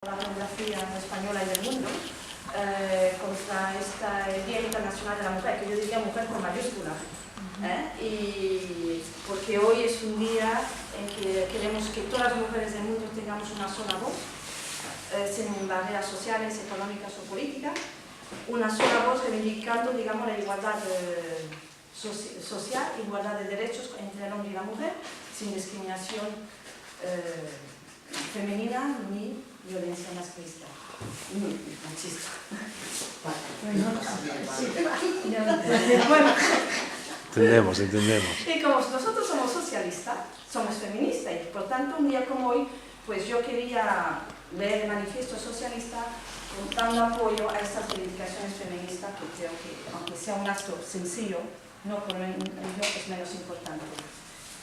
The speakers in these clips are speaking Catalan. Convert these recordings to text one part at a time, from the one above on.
la demografía española y del mundo contra este Día Internacional de la Mujer, que yo diría mujer con mayúscula, y porque hoy es un día en que queremos que todas las mujeres del mundo tengamos una sola voz, sin barreras sociales, económicas o políticas, una sola voz reivindicando, digamos, la igualdad social, igualdad de derechos entre el hombre y la mujer, sin discriminación femenina ni violencia machista. Entendemos. Y como nosotros somos socialistas, somos feministas, y por tanto un día como hoy, pues yo quería leer el manifiesto socialista dando apoyo a estas reivindicaciones feministas, que creo que, aunque sea un acto sencillo, no por ello es menos importante.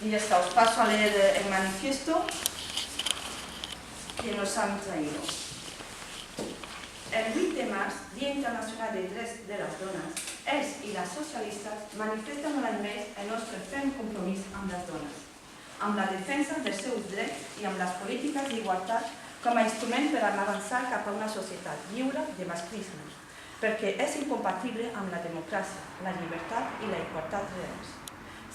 Y ya está, os paso a leer el manifiesto que nos han traído. El 8 de marzo, Día Internacional de Drets de las Dones, ells i les socialistes manifesten un any més el nostre ferm compromís amb les dones, amb la defensa dels seus drets i amb les polítiques d'igualtat com a instrument per avançar cap a una societat lliure de masclisme, perquè és incompatible amb la democràcia, la llibertat i la igualtat reals.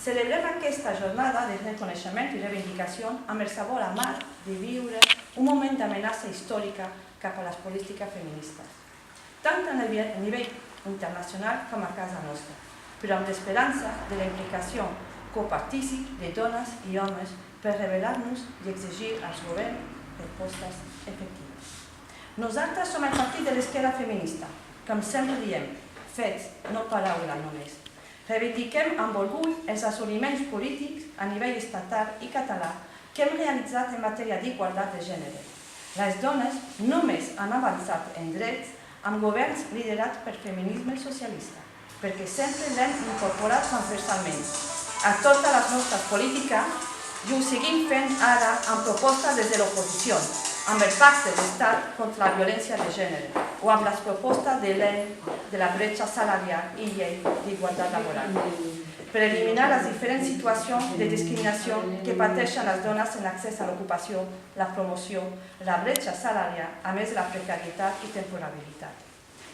Celebrem aquesta jornada de reconeixement i reivindicació amb el sabor amarg de viure un moment d'amenaça històrica cap a les polítiques feministes, tant a nivell internacional com a casa nostra, però amb l'esperança de la implicació copartícipa de dones i homes per rebel·lar-nos i exigir als governs respostes efectives. Nosaltres som el partit de l'esquerra feminista, com sempre diem, fets, no paraules només. Reivindiquem amb orgull els assoliments polítics a nivell estatal i català que hem realitzat en matèria d'igualtat de gènere. Les dones només han avançat en drets amb governs liderats per feminisme socialista, perquè sempre l'hem incorporat transversalment a totes les nostres polítiques i ho seguim fent ara amb propostes des de l'oposició, amb el pacte d'estat contra la violència de gènere o amb les propostes de llei de la bretxa salarial i llei d'igualtat laboral, per eliminar les diferents situacions de discriminació que pateixen les dones en l'accés a l'ocupació, la promoció, la bretxa salarial, a més de la precarietat i temporalitat.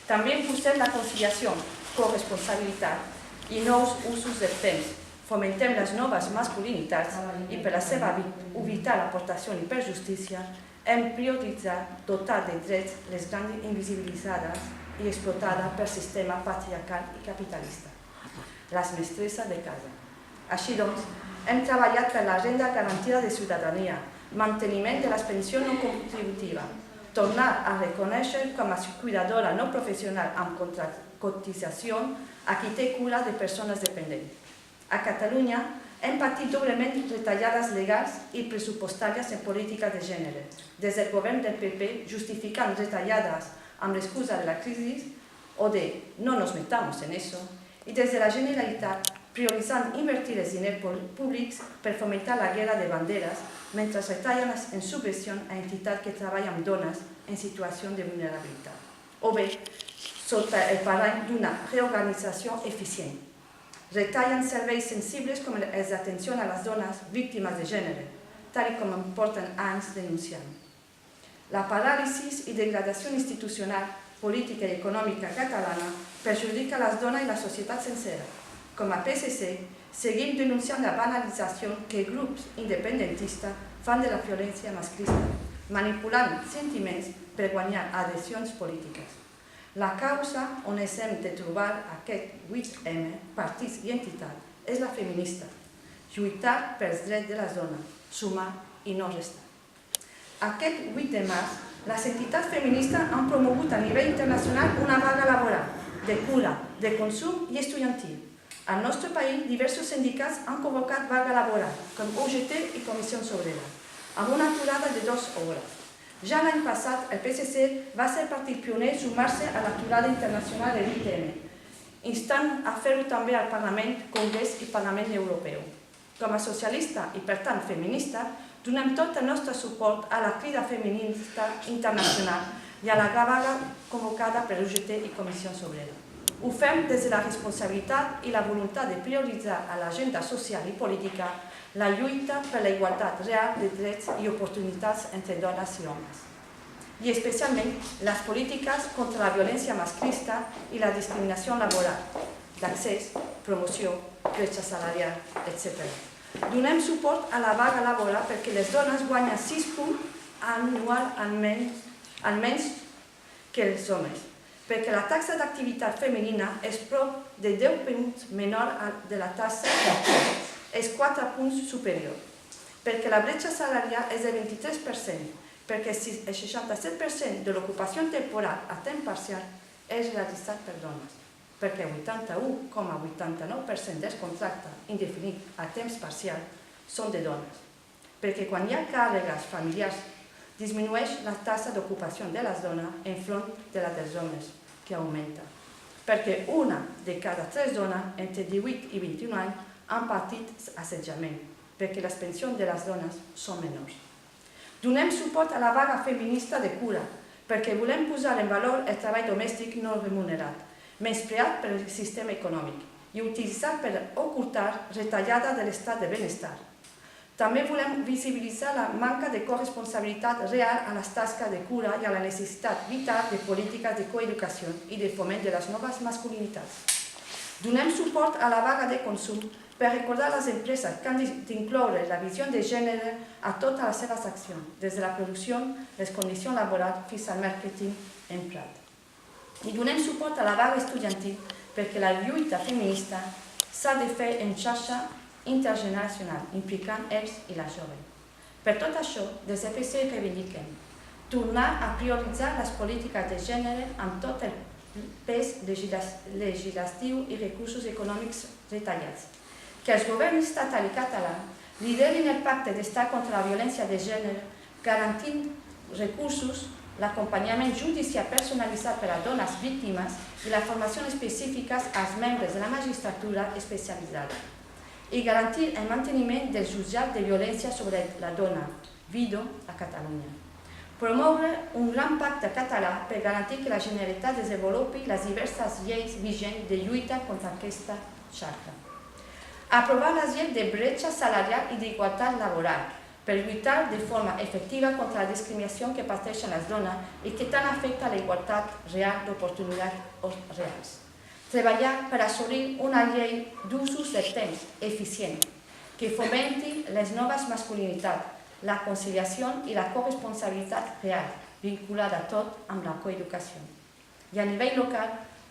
També impulsem la conciliació, corresponsabilitat i nous usos del temps. Fomentem les noves masculinitats i per la seva vital aportació i per justícia hem prioritzat dotar de drets les grans invisibilitzades i explotades pel sistema patriarcal i capitalista, les mestresses de casa. Així doncs, hem treballat per la renda garantida de ciutadania, manteniment de les pensions no contributives, tornar a reconèixer com a cuidadora no professional amb cotització a qui té cura de persones dependents. A Catalunya hem patit doblement retallades legals i pressupostàries en política de gènere, des del govern del PP justificant retallades amb l'excusa de la crisi o de no nos metamos en eso, i des de la Generalitat prioritzant invertir els diners públics per fomentar la guerra de banderes mentre retallen en subvencions a entitats que treballen amb dones en situació de vulnerabilitat, o bé sota el parany d'una reorganització eficient. Retallen serveis sensibles com els d'atenció a les dones víctimes de gènere, tal com em porten anys denunciant. La paràlisi i degradació institucional, política i econòmica catalana perjudica les dones i la societat sencera. Com a PSC, seguim denunciant la banalització que grups independentistes fan de la violència masclista, manipulant sentiments per guanyar adhesions polítiques. La causa on ens hem de trobar aquest 8M, partits i entitats, és la feminista. Lluitar pels drets de les dones, sumar i no restar. Aquest 8 de març, les entitats feministes han promogut a nivell internacional una vaga laboral, de cura, de consum i estudiantil. Al nostre país, diversos sindicats han convocat vaga laboral, com UGT i Comissió Obrera, amb una aturada de 2 hores. Ja l'any passat, el PSC va ser el partit pioner a sumar-se a l'aturada internacional de l'ITM, instant a fer-ho també al Parlament, Congrés i Parlament Europeu. Com a socialista i, per tant, feminista, donem tot el nostre suport a la crida feminista internacional i a la vaga convocada per UGT i Comissió Obrera. Ho fem des de la responsabilitat i la voluntat de prioritzar a l'agenda social i política la lluita per la igualtat real de drets i oportunitats entre dones i homes. i especialment les polítiques contra la violència masclista i la discriminació laboral, d'accés, promoció, bretxa salarial, etc. Donem suport a la vaga laboral perquè les dones guanyen 6 punts anuals almenys que els homes, perquè la taxa d'activitat femenina és prop de 10 punts menor de la taxa és 4 punts superior, perquè la bretxa salarial és de 23%, perquè el 67% de l'ocupació temporal a temps parcial és realitzat per dones, perquè el 81,89% dels contractes indefinits a temps parcial són de dones, perquè quan hi ha càrregues familiars disminueix la taxa d'ocupació de les dones enfront de la dels homes, que augmenta, perquè una de cada 3 dones entre 18 i 21 anys han patit assetjament, perquè les pensions de les dones són menors. Donem suport a la vaga feminista de cura, perquè volem posar en valor el treball domèstic no remunerat, menyspreat per el sistema econòmic i utilitzat per ocultar retallada de l'estat de benestar. També volem visibilitzar la manca de corresponsabilitat real a les tasques de cura i a la necessitat vital de polítiques de coeducació i de foment de les noves masculinitats. Donem suport a la vaga de consum per recordar a les empreses que han d'incloure la visió de gènere a totes les seves accions, des de la producció, les condicions laborals fins al màrqueting emprat. I donem suport a la vaga estudiantil perquè la lluita feminista s'ha de fer en xarxa intergeneracional, implicant els i les joves. Per tot això, des de PC reivindiquem tornar a prioritzar les polítiques de gènere amb tot el pes legislatiu i recursos econòmics retallats, que els governs estatal i català liderin el pacte d'estat contra la violència de gènere, garantint recursos, l'acompanyament judicial personalitzat per a dones víctimes i la formació específica als membres de la magistratura especialitzada, i garantir el manteniment del jutjat de violència sobre la dona, VIDO, a Catalunya. Promoure un gran pacte català per garantir que la Generalitat desenvolupi les diverses lleis vigents de lluita contra aquesta xacra. Aprovar les lleis de bretxa salarial i d'igualtat laboral per lluitar de forma efectiva contra la discriminació que pateixen les dones i que tant afecta la igualtat real d'oportunitats reals. Treballar per assolir una llei d'usos del temps eficient que fomenti les noves masculinitats, la conciliació i la corresponsabilitat real, vinculada tot amb la coeducació. I a nivell local,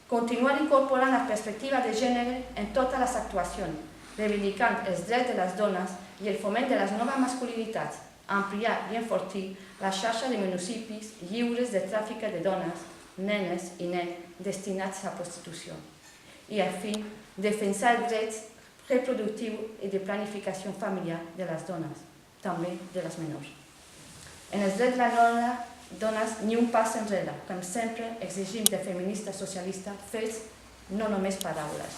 continuar incorporant la perspectiva de gènere en totes les actuacions, reivindicant els drets de les dones i el foment de les noves masculinitats, ampliar i enfortir la xarxa de municipis lliures de tràfic de dones, nenes i nens destinats a prostitució. I, al fi, defensar els drets reproductius i de planificació familiar de les dones, també de les menors. En els drets de les dones, ni un pas enrere, com sempre exigim de feministes socialistes fets, no només paraules.